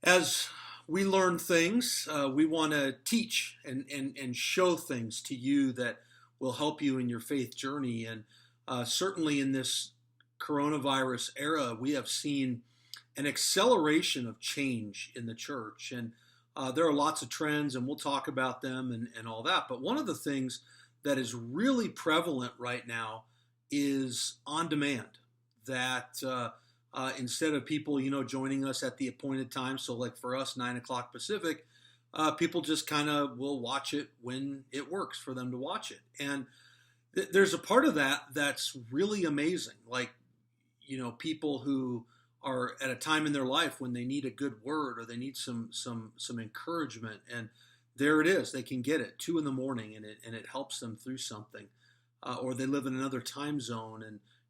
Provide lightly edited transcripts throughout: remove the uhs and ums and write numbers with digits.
As we learn things, we want to teach and show things to you that will help you in your faith journey. And certainly in this coronavirus era, we have seen an acceleration of change in the church. And there are lots of trends, and we'll talk about them and all that. But one of the things that is really prevalent right now is on demand. That instead of people, joining us at the appointed time, so like for us, 9 o'clock Pacific, people just kind of will watch it when it works for them to watch it. And there's a part of that that's really amazing. Like, people who are at a time in their life when they need a good word or they need some encouragement, and there it is. They can get it 2 in the morning, and it helps them through something. Or they live in another time zone,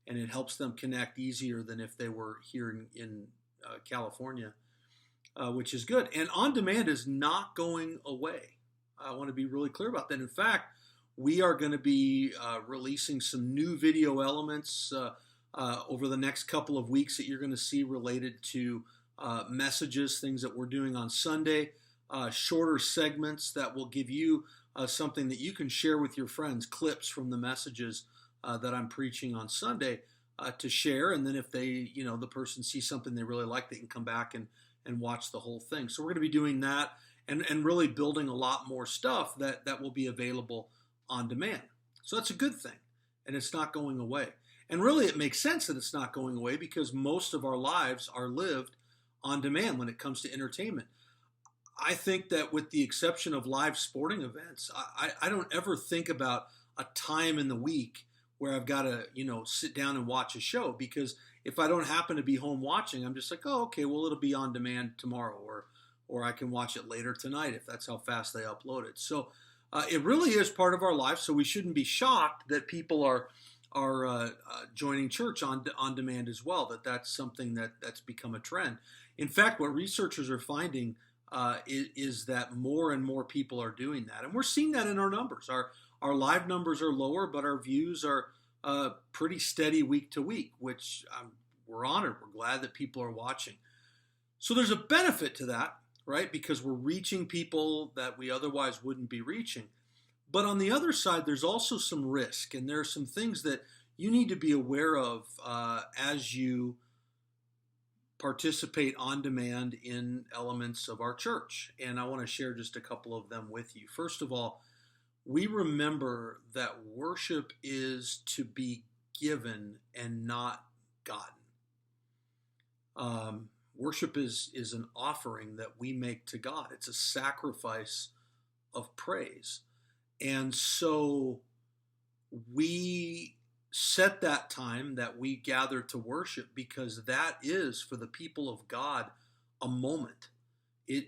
and it helps them connect easier than if they were here in California, which is good. And on demand is not going away. I want to be really clear about that. In fact, we are going to be releasing some new video elements over the next couple of weeks that you're going to see related to messages, things that we're doing on Sunday, shorter segments that will give you something that you can share with your friends, clips from the messages that I'm preaching on Sunday to share. And then if they, the person sees something they really like, they can come back and watch the whole thing. So we're going to be doing that and really building a lot more stuff that will be available on demand. So that's a good thing. And it's not going away. And really, it makes sense that it's not going away because most of our lives are lived on demand when it comes to entertainment. I think that with the exception of live sporting events, I don't ever think about a time in the week where I've got to, sit down and watch a show, because if I don't happen to be home watching, I'm just like, oh, okay, well, it'll be on demand tomorrow, or I can watch it later tonight if that's how fast they upload it. So it really is part of our life. So we shouldn't be shocked that people are joining church on demand as well. That's something that's become a trend. In fact, what researchers are finding is that more and more people are doing that, and we're seeing that in our numbers. Our live numbers are lower, but our views are pretty steady week to week, which we're honored. We're glad that people are watching. So there's a benefit to that, right? Because we're reaching people that we otherwise wouldn't be reaching. But on the other side, there's also some risk, and there are some things that you need to be aware of as you participate on demand in elements of our church. And I want to share just a couple of them with you. First of all, we remember that worship is to be given and not gotten. Worship is an offering that we make to God. It's a sacrifice of praise. And so we set that time that we gather to worship because that is, for the people of God, a moment. There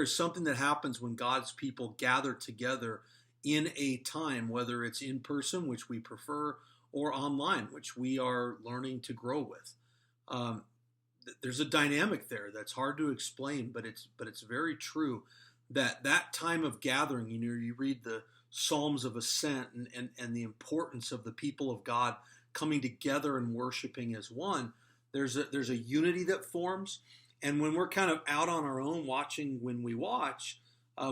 is something that happens when God's people gather together in a time, whether it's in person, which we prefer, or online, which we are learning to grow with. There's a dynamic there that's hard to explain, but it's very true that time of gathering. You read the Psalms of Ascent and the importance of the people of God coming together and worshiping as one. There's a unity that forms. And when we're kind of out on our own watching when we watch,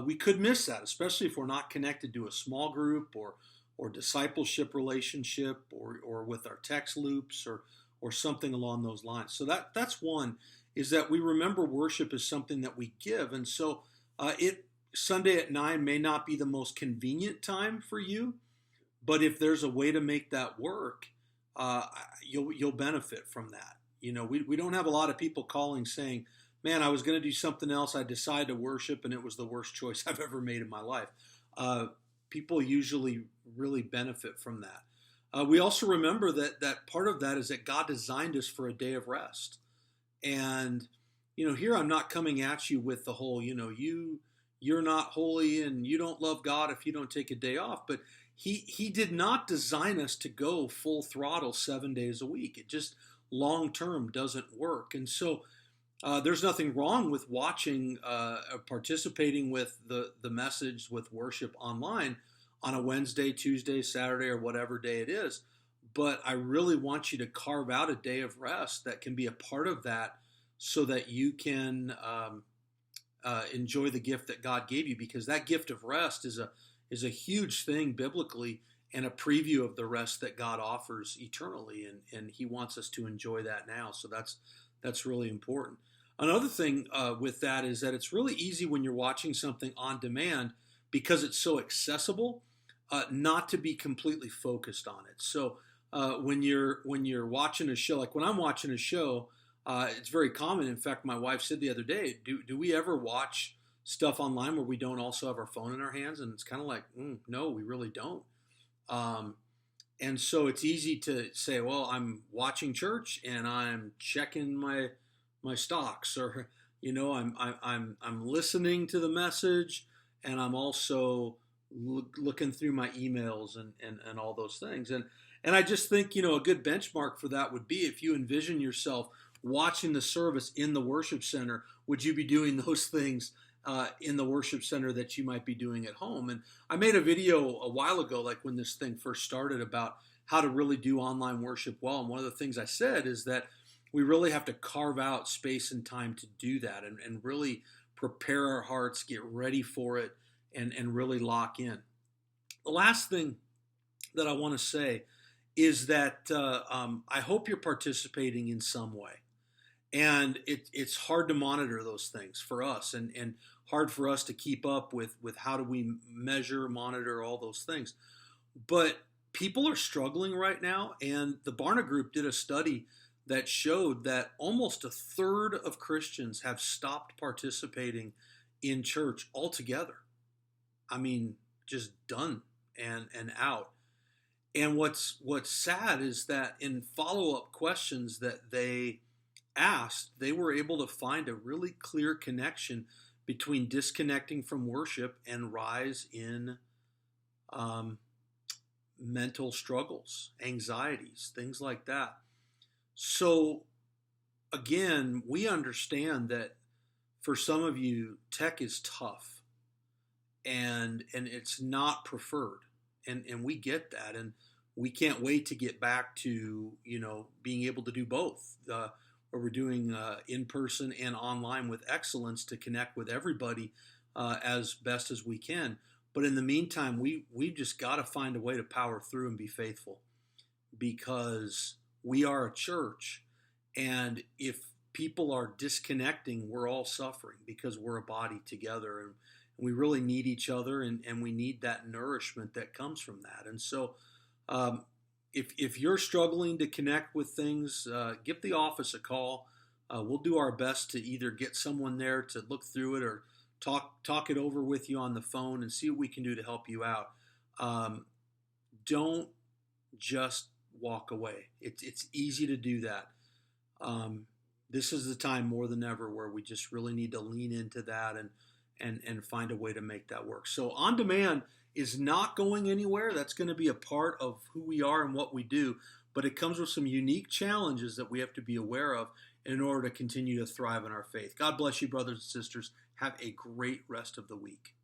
we could miss that, especially if we're not connected to a small group or discipleship relationship or with our text loops or something along those lines. So that's one, is that we remember worship is something that we give. And so Sunday at 9 may not be the most convenient time for you, but if there's a way to make that work, you'll benefit from that. We don't have a lot of people calling saying, man, I was going to do something else. I decided to worship and it was the worst choice I've ever made in my life. People usually really benefit from that. We also remember that part of that is that God designed us for a day of rest. And, here I'm not coming at you with the whole, you're not holy and you don't love God if you don't take a day off. But he did not design us to go full throttle 7 days a week. It just long term doesn't work. And so there's nothing wrong with watching, participating with the message with worship online on a Wednesday, Tuesday, Saturday, or whatever day it is. but I really want you to carve out a day of rest that can be a part of that so that you can enjoy the gift that God gave you, because that gift of rest is a huge thing biblically and a preview of the rest that God offers eternally, and He wants us to enjoy that now. So that's really important. Another thing with that is that it's really easy when you're watching something on demand, because it's so accessible, not to be completely focused on it. So when you're watching a show, like when I'm watching a show, it's very common. In fact, my wife said the other day, "Do we ever watch stuff online where we don't also have our phone in our hands?" And it's kind of like, no, we really don't. Um, and so it's easy to say, "Well, I'm watching church and I'm checking my stocks," or I'm listening to the message, and I'm also looking through my emails and all those things. And I just think, a good benchmark for that would be if you envision yourself watching the service in the worship center, would you be doing those things in the worship center that you might be doing at home? And I made a video a while ago, like when this thing first started, about how to really do online worship well. And one of the things I said is that we really have to carve out space and time to do that, and really prepare our hearts, get ready for it, and really lock in. The last thing that I want to say is that I hope you're participating in some way. And it's hard to monitor those things for us, and hard for us to keep up with how do we measure, monitor all those things. But people are struggling right now, and the Barna Group did a study that showed that almost a third of Christians have stopped participating in church altogether. I mean, just done and out. And what's sad is that in follow-up questions that they asked, they were able to find a really clear connection between disconnecting from worship and rise in mental struggles, anxieties, things like that. So again, we understand that for some of you, tech is tough, and it's not preferred, and we get that, and we can't wait to get back to being able to do both. Where we're doing in person and online with excellence to connect with everybody as best as we can. But in the meantime, we've just got to find a way to power through and be faithful, because we are a church, and if people are disconnecting, we're all suffering, because we're a body together, and we really need each other, and we need that nourishment that comes from that. And so if you're struggling to connect with things, give the office a call. We'll do our best to either get someone there to look through it, or talk it over with you on the phone and see what we can do to help you out. Don't just walk away. It's easy to do that. This is the time more than ever where we just really need to lean into that and find a way to make that work. So on demand is not going anywhere. That's going to be a part of who we are and what we do, but it comes with some unique challenges that we have to be aware of in order to continue to thrive in our faith. God bless you, brothers and sisters. Have a great rest of the week.